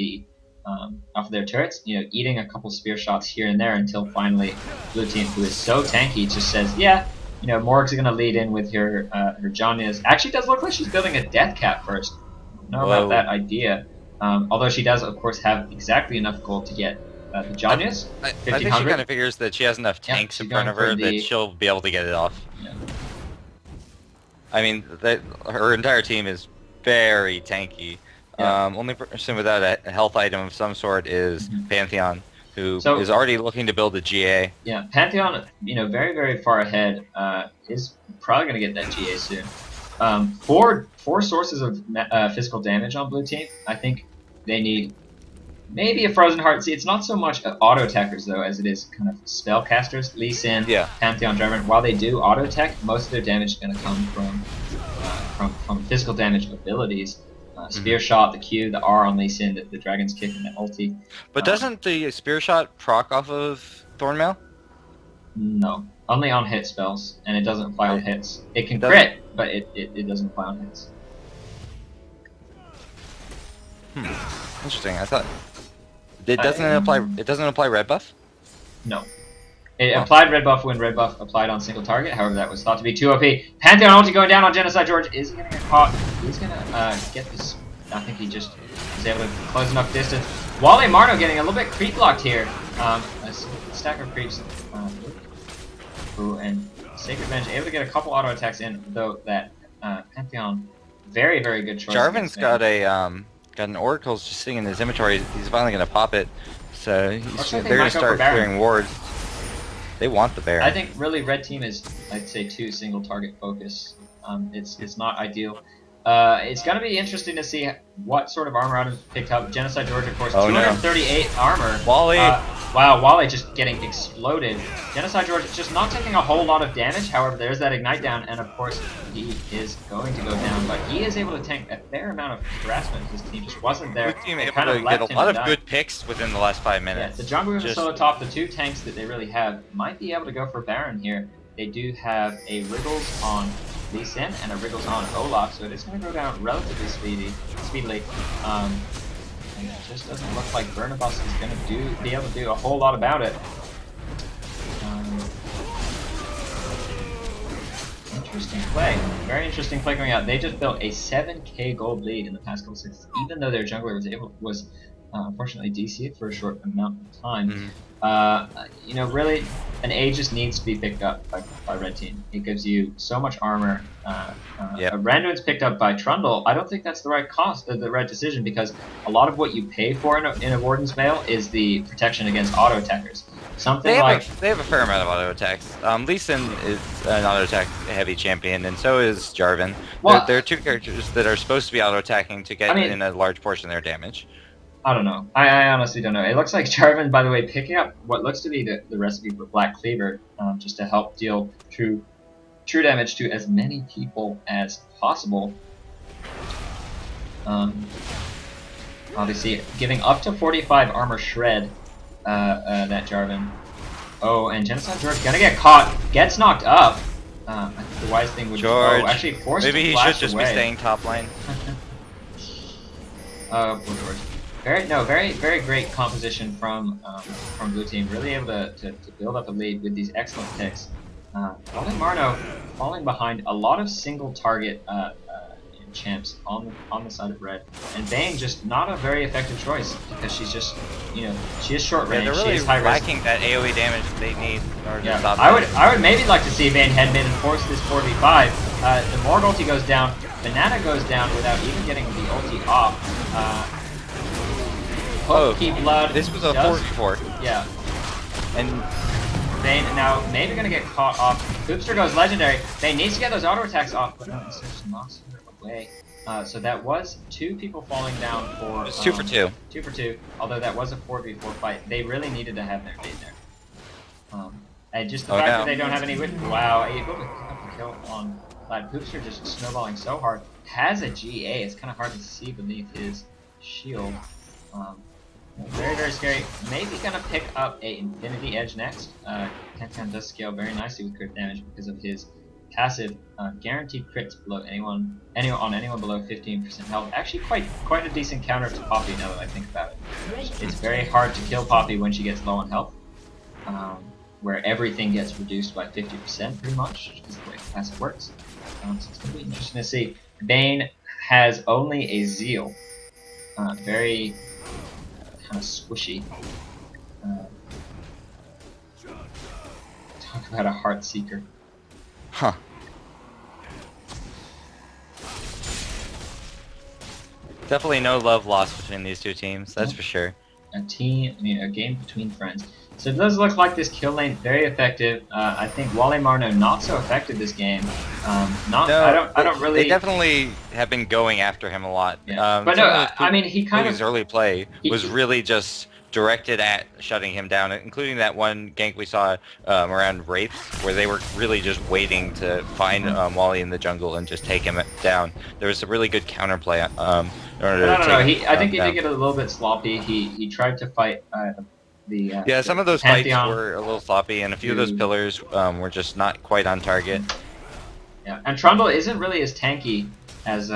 their turrets. Eating a couple spear shots here and there until finally blue team, who is so tanky, just says, yeah, Morg's gonna lead in with her Janya's. Actually, does look like she's building a death cap first. I don't know about that idea. Although she does, of course, have exactly enough gold to get. The Janya's, I think she kind of figures that she has enough tanks in front of her that she'll be able to get it off. Yeah. I mean, her entire team is very tanky. Yeah. Only person without a health item of some sort is Pantheon, who is already looking to build a GA. Yeah, Pantheon, very far ahead, is probably going to get that GA soon. Four sources of physical damage on blue team. I think they need maybe a Frozen Heart. See, it's not so much auto attackers though as it is kind of spellcasters. Lee Sin, Yeah. Pantheon, Jarvan. While they do auto attack, most of their damage is going to come from physical damage abilities. Spear Shot, the Q, the R on Lee Sin, the Dragon's Kick, and the ulti. But doesn't the Spear Shot proc off of Thornmail? No, only on hit spells, and it doesn't apply on hits. It can Doesn't- crit, but it doesn't apply on hits. Interesting. I thought it doesn't apply red buff. No. It applied red buff when red buff applied on single target. However, that was thought to be too OP. Pantheon ulti going down on Genocide George. Is he going to get caught? He's going to get this. I think he just was able to close enough distance. Wale Marno getting a little bit creep blocked here. A stack of creeps. Ooh, and Sacred Venge able to get a couple auto attacks in, though that Pantheon, very, very good choice. Jarvan's got an Oracle's just sitting in his inventory. He's finally going to pop it. So like they're going to start clearing wards. They want the Baron. I think really red team is, I'd say, too single target focus. It's not ideal. It's going to be interesting to see what sort of armor items picked up. Genocide George, of course, 238 armor. Wally. Wow, Wally just getting exploded. Genocide George just not taking a whole lot of damage. However, there's that ignite down, and of course, he is going to go down. But he is able to tank a fair amount of harassment. His team just wasn't there. Good team able to get a lot of good picks within the last 5 minutes. Yeah, the jungle and the solo top, the two tanks that they really have, might be able to go for Baron here. They do have a Wriggles on Lee Sin and a Wriggles on Olaf, so it is going to go down relatively speedily. And it just doesn't look like Burnabus is going to be able to do a whole lot about it. Interesting play. Very interesting play going out. They just built a 7k gold lead in the past couple seconds, even though their jungler was unfortunately DC'd for a short amount of time. You know, really, an A just needs to be picked up by red team. It gives you so much armor. Randuin's picked up by Trundle. I don't think that's the right the right decision, because a lot of what you pay for in a Warden's Veil is the protection against auto attackers. Something they have a fair amount of auto attacks. Lee Sin is an auto attack heavy champion, and so is Jarvan. Well, they're two characters that are supposed to be auto attacking to get in a large portion of their damage. I don't know. I honestly don't know. It looks like Jarvan, by the way, picking up what looks to be the recipe for Black Cleaver, just to help deal true damage to as many people as possible. Obviously, giving up to 45 armor shred, that Jarvan. Oh, and Genocide George gonna get caught, gets knocked up. I think the wise thing would be actually force maybe he should just be staying top lane. Poor George. Very great composition from blue team. Really able to build up a lead with these excellent picks. Wale Marno falling behind a lot of single target champs on the side of red, and Bang just not a very effective choice, because she's just, you know, she is short range. They're really she is high lacking risk. that AOE damage that they need in order to stop. I would maybe like to see Bane head mid and force this 4v5. The Morg ulti goes down, Banana goes down without even getting the ulti off. Keep blood. This was a 4v4. Yeah. And Bane now maybe gonna get caught off. Hoopster goes legendary. Bane needs to get those auto attacks off, but no, instead just knocks her away. So that was 2 people falling down for. It's 2 for 2. 2 for 2. Although that was a 4v4 fight, they really needed to have their lead there. And just the fact that they don't have any wit. Wow, able to pick up the kill on Vlad. Hoopster just snowballing so hard. Has a GA. It's kind of hard to see beneath his shield. Very scary. Maybe gonna pick up a Infinity Edge next. Kantan does scale very nicely with crit damage because of his passive, guaranteed crits below anyone below 15% health. Actually, quite a decent counter to Poppy now that I think about it. It's very hard to kill Poppy when she gets low on health, where everything gets reduced by 50% pretty much, because the way the passive works. So it's gonna be interesting to see. Bane has only a Zeal. Very kind of squishy. Talk about a heart seeker. Huh. Definitely no love lost between these two teams, that's for sure. A game between friends. So it does look like this kill lane very effective. I think Wally Marno not so effective this game. No, I don't really. They definitely have been going after him a lot. Yeah. But no, I mean he kind of his early play was really just directed at shutting him down, including that one gank we saw around Wraiths, where they were really just waiting to find Wally in the jungle and just take him down. There was a really good counterplay in order to take him I think he down. did get a little bit sloppy. He tried to fight yeah, some of those Pantheon. fights were a little sloppy, and a few of those pillars were just not quite on target. Yeah, and Trundle isn't really as tanky as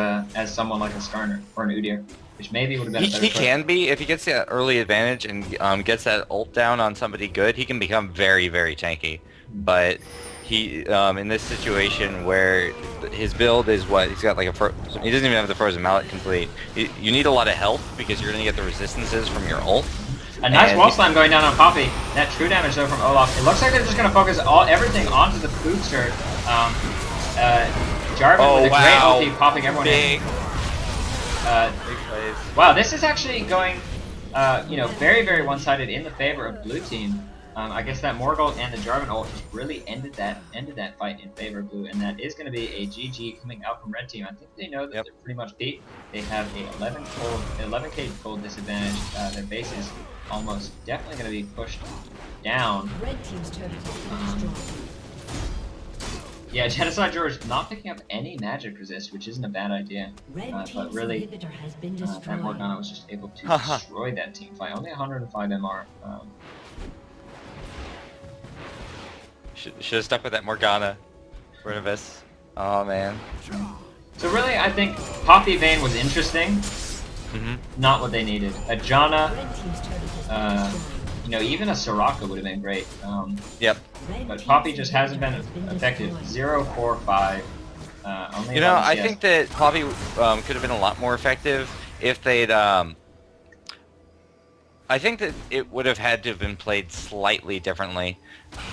someone like a Skarner or an Udyr, which maybe would have been a better He choice. can be, if he gets that early advantage and gets that ult down on somebody good, he can become very, very tanky. But he, in this situation where his build is what, he's got like he doesn't even have the Frozen Mallet complete. You need a lot of health because you're going to get the resistances from your ult. A nice wall slam going down on Poppy. That true damage though from Olaf. It looks like they're just going to focus everything onto the booster. Jarvan with a great ulti popping everyone in. Wow, this is actually going, very, very one-sided in the favor of blue team. I guess that Morgold and the Jarvan ult just really ended that fight in favor of blue, and that is going to be a GG coming out from red team. I think they know that they're pretty much beat. They have a 11k gold disadvantage. Their base is almost definitely going to be pushed down. Red team's turret has been destroyed. Yeah, Genocide George not picking up any magic resist, which isn't a bad idea. But really, that Morgana was just able to destroy that team fight. Only 105 MR. Should have stuck with that Morgana. Renovis. Oh man. So really, I think Poppy Vayne was interesting. Not what they needed. A Janna, even a Soraka would have been great. Yep. But Poppy just hasn't been effective. 0-4-5. Only I think that Poppy could have been a lot more effective if they'd. I think that it would have had to have been played slightly differently.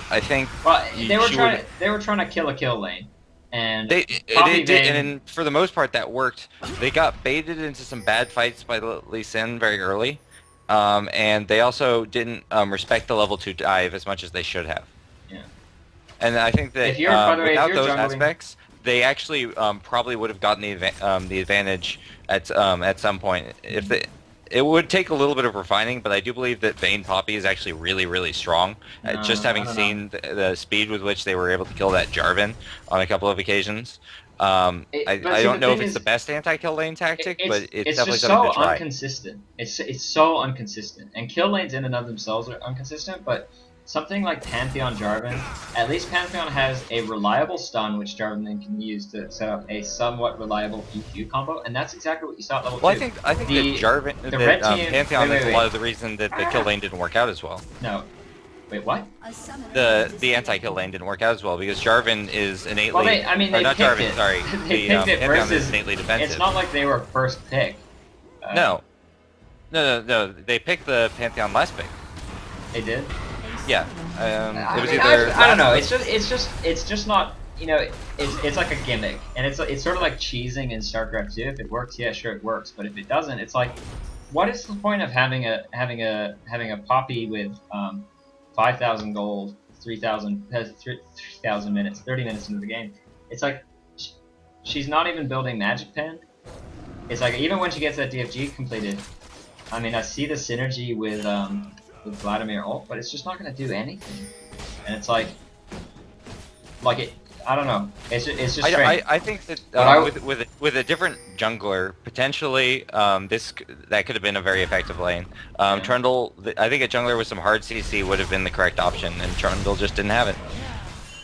I think. Well, they were trying to kill a kill lane, and they did, and for the most part that worked. They got baited into some bad fights by Lee Sin very early, and they also didn't respect the level 2 dive as much as they should have. Yeah. And I think that without those aspects, they actually probably would have gotten the advantage at some point. It would take a little bit of refining, but I do believe that Vayne Poppy is actually really, really strong. Just having seen the speed with which they were able to kill that Jarvan on a couple of occasions. I don't know if it's the best anti-kill lane tactic, but it's definitely something to try. Inconsistent. It's so inconsistent, and kill lanes in and of themselves are inconsistent. But something like Pantheon Jarvan, at least Pantheon has a reliable stun, which Jarvan then can use to set up a somewhat reliable EQ combo, and that's exactly what you saw at level 2. Well, I think that Jarvan, Pantheon is a lot of the reason that the kill lane didn't work out as well. No. Wait, what? The anti-kill lane didn't work out as well because Jarvan is innately. Well, they not picked Jarvan, it. sorry. They picked it Pantheon versus. is innately defensive. It's not like they were first pick. No. They picked the Pantheon last pick. They did. Yeah. I was mean, either I don't know. It's just not. It's like a gimmick, and it's sort of like cheesing in StarCraft 2. If it works, yeah, sure, it works. But if it doesn't, it's like, what is the point of having a Poppy with 5,000 gold, 3,000 minutes, 30 minutes into the game? It's like she's not even building Magic Pen. It's like even when she gets that DFG completed, I mean, I see the synergy with Vladimir ult, but it's just not going to do anything. And it's like it. I don't know. It's just strange. I think that with a different jungler, potentially that could have been a very effective lane. Trundle, I think a jungler with some hard CC would have been the correct option, and Trundle just didn't have it.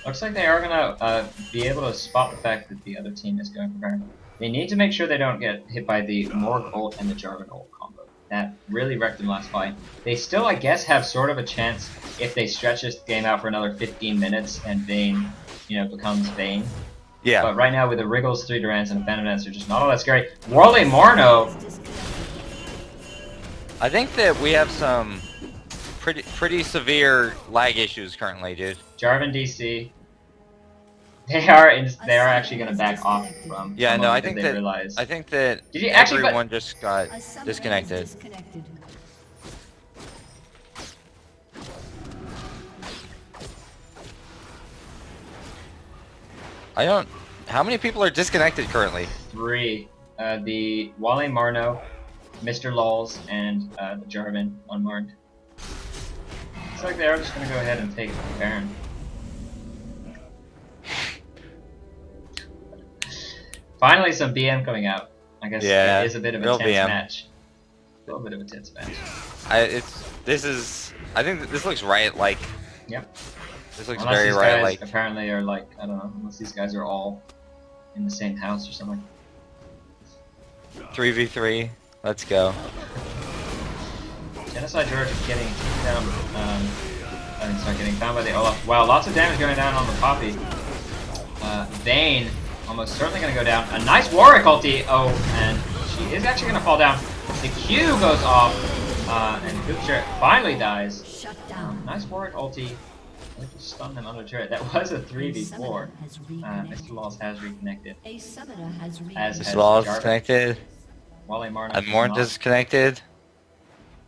Looks like they are gonna be able to spot the fact that the other team is going for Baron. They need to make sure they don't get hit by the Morg ult and the Jarvan ult combo. That really wrecked them last fight. They still, I guess, have sort of a chance if they stretch this game out for another 15 minutes and Vayne, becomes Vayne. Yeah. But right now with the Wriggles, 3 Durants, and a Phantom Dance, they're just not all that scary. Wally Marno! I think that we have some pretty severe lag issues currently, dude. Jarvan DC. They are actually going to back off from. Yeah, no, I think that everyone just got disconnected. I don't. How many people are disconnected currently? 3. The Wale Marno, Mr. Lols, and the German unmarked. Looks like they are just going to go ahead and take Baron. Finally, some BM coming out. I guess Yeah, it is a bit of a real tense BM. match. A little bit of a tense match. I think that this looks right. Like. Yep. This looks Unless very these right. guys Like. apparently are like, I don't know, unless these guys are all in the same house or something. 3v3. Let's go. Genocide George is getting down, getting found by the Olaf. Wow, lots of damage going down on the Poppy. Vayne, almost certainly going to go down. A nice Warwick ulti. Oh, and she is actually going to fall down. The Q goes off, and Hoopshare finally dies. Shut down. Nice Warwick ulti. Just stun them under turret. That was a 3v4. Mr. Laws has reconnected. A summoner has As This has wall is Jarvan. disconnected. Wale Marno And is Morn not. disconnected.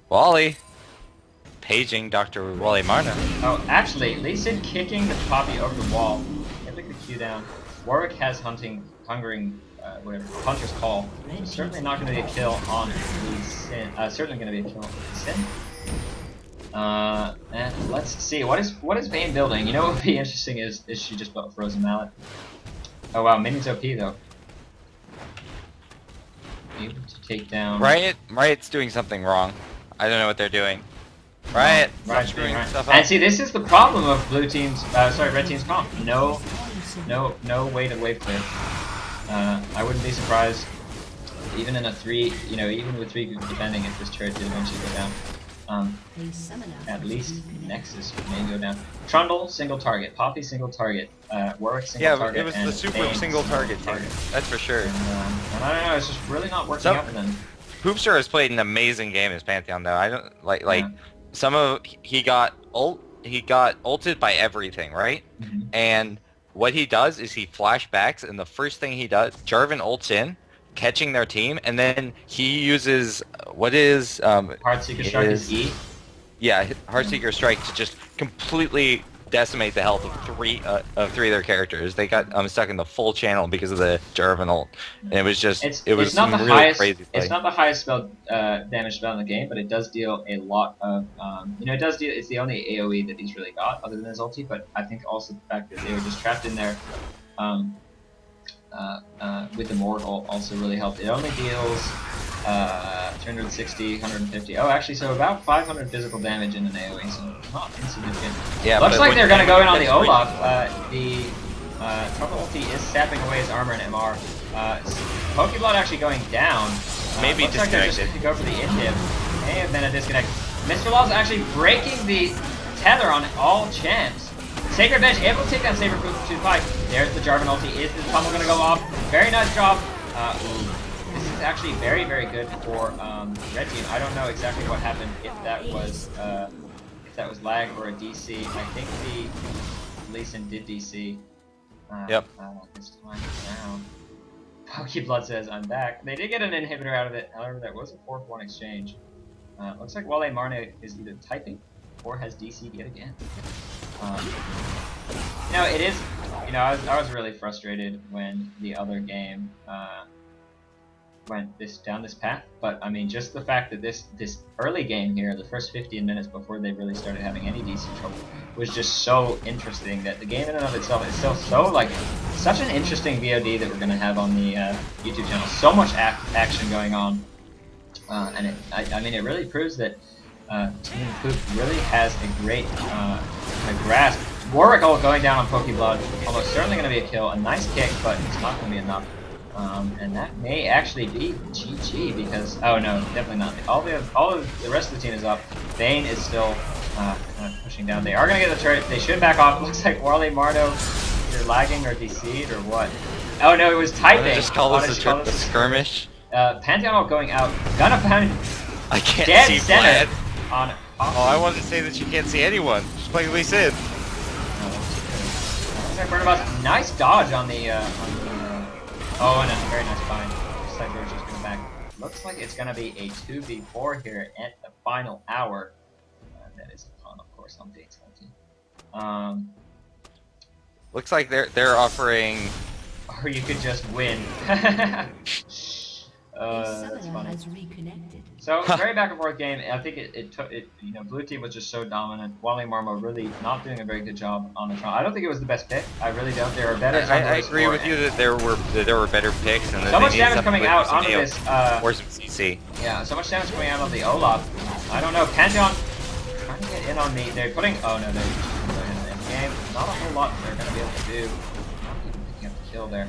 Wally. Paging Dr. Wally Marno. Oh, actually, Lee Sin kicking the Poppy over the wall. Get the Q down. Warwick has hungering, whatever, Hunter's Call. So certainly not going to be a kill on Lee Sin. Certainly going to be a kill on Lee Sin. And let's see, what is Vayne building? You know what would be interesting is she just built Frozen Mallet? Oh wow, Minion's OP though. Able to take down... Riot's doing something wrong. I don't know what they're doing. Riot, stop Riot's screwing being Riot. stuff up. And see, this is the problem of red team's comp. No way to wave clear. I wouldn't be surprised, even in a 3, even with 3 groups defending, if this turret did eventually go down. At least Nexus may go down. Trundle, single target. Poppy, single target. Warwick, single target. Yeah, it was and the super Vayne, single target too. That's for sure. And I don't know, it's just really not working out for them. Hoopster has played an amazing game as Pantheon though. I don't like Yeah. some of he got ulted by everything, right? Mm-hmm. And what he does is he flashbacks, and the first thing he does, Jarvan ults in, catching their team, and then he uses Heartseeker Strike is E. Yeah, Heartseeker Strike to just completely decimate the health of three of their characters. They got stuck in the full channel because of the Jarvan ult, and it was just It's not some the really highest. crazy play. It's not the highest damage spell in the game, but it does deal a lot of. It does deal. It's the only AOE that he's really got, other than his ulti. But I think also the fact that they were just trapped in there, with the Mortal also really helped. It only deals 260, 150. Oh, actually, so about 500 physical damage in an AOE, so not insignificant. Yeah, looks but like when- they're gonna go in on the that's great. Olaf. The Trouble ulti is sapping away his armor and MR. Pokeblood actually going down. Maybe looks like they're just disconnected. going to go for the inhib. May have been a disconnect. Mr. Law's actually breaking the tether on all champs. Sacred Bench able to take down Saber Food to the fight. There's the Jarvan ulti. Is the pummel going to go off? Very nice job. This is actually very, very good for red team. I don't know exactly what happened, if that was lag or a DC. I think the Lee Sin did DC. Yep. This time around. Pokeblood says, I'm back. They did get an inhibitor out of it, however, that was a 4-1 exchange. Looks like Wale Marne is either typing or has DC'd yet again. It is, I was really frustrated when the other game went down this path, but I mean, just the fact that this early game here, the first 15 minutes before they really started having any DC trouble, was just so interesting that the game in and of itself is still such an interesting VOD that we're going to have on the YouTube channel. So much action going on, and it really proves that Team Poop really has a great grasp. Warwick ult going down on Pokeblood, almost certainly going to be a kill. A nice kick, but it's not going to be enough. And that may actually be GG because oh no, definitely not. All of the rest of the team is up. Vayne is still kind of pushing down. They are going to get the turret. They should back off. It looks like Wale Marno either lagging or DC'd or what. Oh no, it was typing. Just call this a skirmish. Pantheon ult going out. Gonna find I can't dead see center Vlad. on. Oh, I wanted to say that you can't see anyone. Just play Lee Sin. Nice dodge on the. Oh, and a very nice bind. Looks like we're just gonna back. Looks like it's gonna be a 2v4 here at the final hour. That is upon, of course, on Bates ulti. Looks like they're offering. Or you could just win. A That's summoner funny. has reconnected. So very back and forth game. I think it took it. You know, blue team was just so dominant. Wally Marmo really not doing a very good job on the Tron. I don't think it was the best pick. I really don't. There are better I junglers. agree with you that there were better picks and that So they much needed damage coming something out with some onto AoE this. or some CC. Yeah, so much damage coming out on the Olaf. I don't know. Pantheon trying to get in on me. They're putting. Oh no, they're in the game. Not a whole lot they're going to be able to do. Not even picking up the kill there.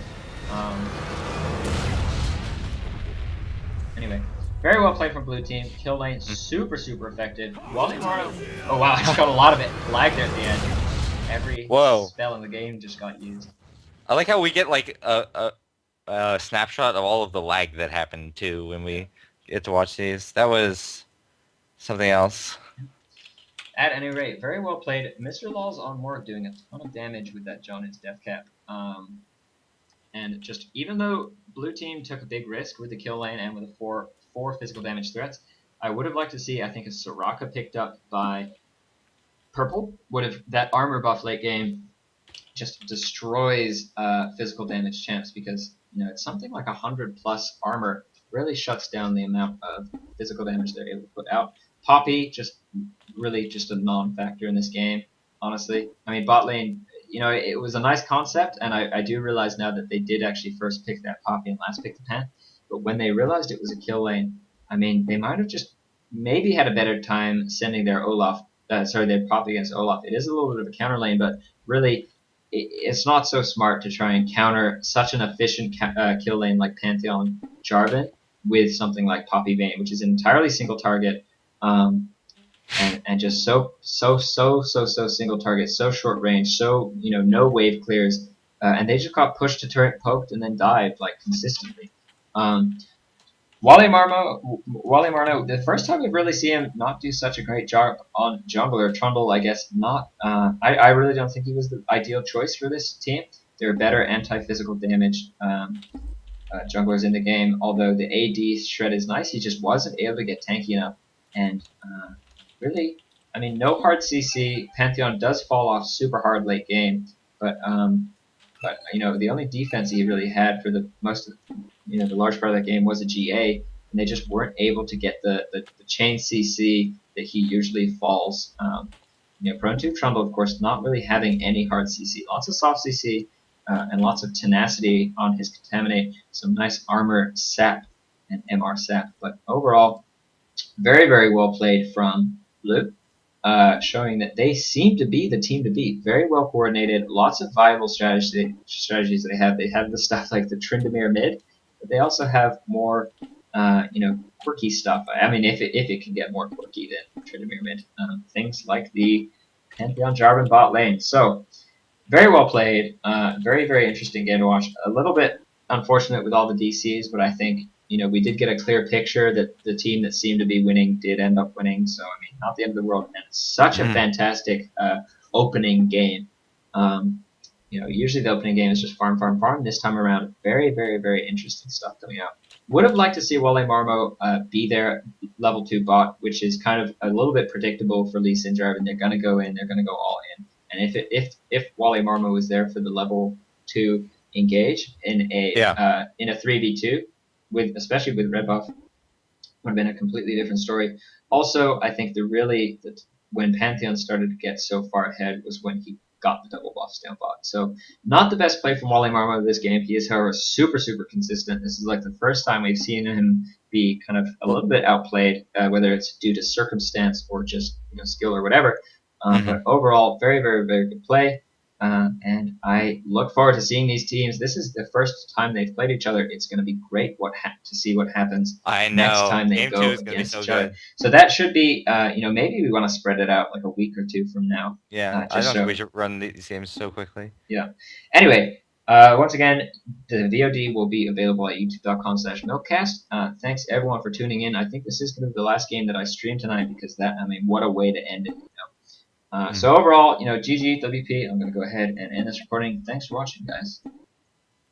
Anyway, very well played from blue team. Kill lane super effective. Wally Marno. Oh wow, I just got a lot of it. Lag there at the end. Every Whoa. spell in the game just got used. I like how we get like a snapshot of all of the lag that happened too when we get to watch these. That was something else. At any rate, very well played. Mr. Law's on Morg doing a ton of damage with that Jonas death cap. And just even though blue team took a big risk with the kill lane and with the four physical damage threats, I would have liked to see, I think, a Soraka picked up by purple. Would have that armor buff late game just destroys physical damage champs, because it's something like 100+ armor really shuts down the amount of physical damage they're able to put out. Poppy just really just a non-factor in this game, honestly. I mean, bot lane, it was a nice concept, and I do realize now that they did actually first pick that Poppy and last pick the Pan, but when they realized it was a kill lane, I mean, they might have just maybe had a better time sending their their Poppy against Olaf. It is a little bit of a counter lane, but really, it's not so smart to try and counter such an efficient kill lane like Pantheon Jarvan with something like Poppy Vayne, which is an entirely single target, and just so single target, so short range, so no wave clears, and they just got pushed to turret, poked, and then died like consistently. Wally Marno, the first time we really see him not do such a great job on jungler. Trundle, I guess, not. I really don't think he was the ideal choice for this team. There are better anti-physical damage junglers in the game, although the AD shred is nice. He just wasn't able to get tanky enough. And really, I mean, no hard CC. Pantheon does fall off super hard late game, but the only defense he really had for the large part of that game was a GA, and they just weren't able to get the chain CC that he usually falls prone to. Trundle, of course, not really having any hard CC. Lots of soft CC and lots of tenacity on his Contaminate, some nice armor sap and MR sap. But overall, very, very well played from Blue. Showing that they seem to be the team to beat. Very well coordinated, lots of viable strategies they have. They have the stuff like the Tryndamere mid, but they also have more, quirky stuff. I mean, if it can get more quirky than Tryndamere mid, things like the Pantheon Jarvan bot lane. So, very well played. Very, very interesting game to watch. A little bit unfortunate with all the DCs, but I think we did get a clear picture that the team that seemed to be winning did end up winning. So, I mean, not the end of the world. And it's such a fantastic opening game. Usually the opening game is just farm. This time around, very, very, very interesting stuff coming out. Would have liked to see Wale Marmo be their level 2 bot, which is kind of a little bit predictable for Lee Sin Jarvan. They're going to go in. They're going to go all in. And if Wale Marmo was there for the level 2 engage in a 3v2, especially with red buff, would have been a completely different story. Also, I think when Pantheon started to get so far ahead was when he got the double buffs down bot. So not the best play from Wally Marmo this game. He is, however, super consistent. This is like the first time we've seen him be kind of a little bit outplayed, whether it's due to circumstance or just skill or whatever. But overall, very, very, very good play. And I look forward to seeing these teams. This is the first time they've played each other. It's going to be great to see what happens next time they go against each other. So that should be, maybe we want to spread it out like a week or two from now. Yeah, I don't think we should run these games so quickly. Yeah. Anyway, once again, the VOD will be available at youtube.com/m1lkcast. Thanks everyone for tuning in. I think this is going to be the last game that I stream tonight because what a way to end it. So overall, GG, WP, I'm going to go ahead and end this recording. Thanks for watching, guys.